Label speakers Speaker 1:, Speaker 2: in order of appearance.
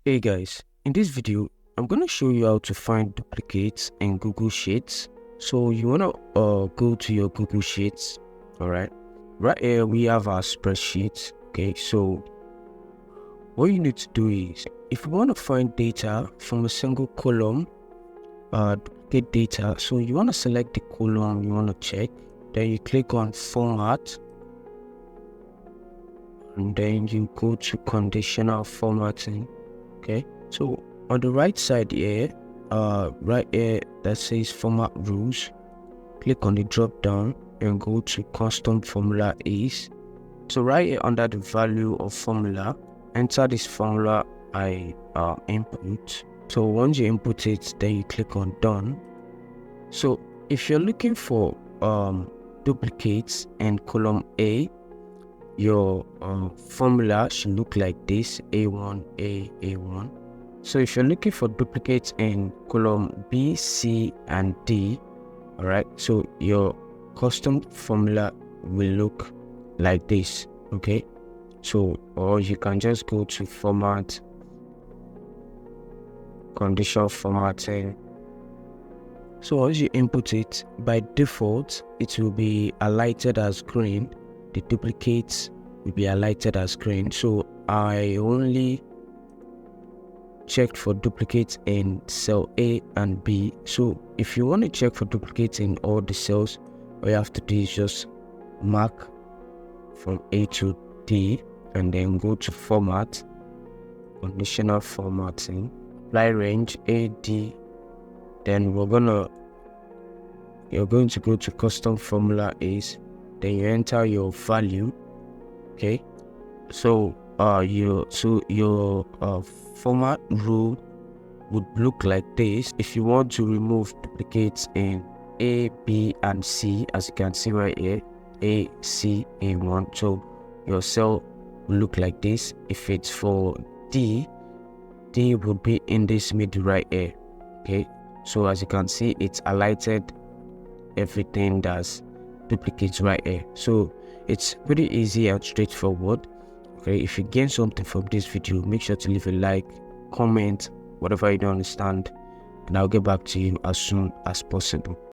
Speaker 1: Hey guys, in this video, I'm going to show you how to find duplicates in Google Sheets. So you want to go to your Google Sheets, all right? Right here, we have our spreadsheet, okay? So what you need to do is, if you want to find data from a single column, duplicate data, so you want to select the column you want to check, then you click on Format, and then you go to Conditional Formatting. Okay, so on the right side here, right here that says Format Rules, click on the drop down and go to Custom Formula Is. So right here under the value of formula, enter this formula I input. So once you input it, then you click on Done. So if you're looking for duplicates in column A, your formula should look like this: A1, A1. So if you're looking for duplicates in column B, C, and D, all right, so your custom formula will look like this. Okay, so or you can just go to Format, Conditional Formatting. So once you input it, by default it will be highlighted as green. The duplicates will be highlighted as green. So I only checked for duplicates in cell A and B. So if you want to check for duplicates in all the cells, all you have to do is just mark from A to D and then go to Format, Conditional Formatting, apply range AD. Then you're going to go to Custom Formula Is. Then you enter your value. Okay, so your format rule would look like this. If you want to remove duplicates in A, B, and C, as you can see right here, A, C, A1, so your cell will look like this. If it's for D, D would be in this middle right here. Okay, so as you can see, it's highlighted everything that's duplicates right here. So it's pretty easy and straightforward. Okay, if you gain something from this video, make sure to leave a like, comment whatever you don't understand, and I'll get back to you as soon as possible.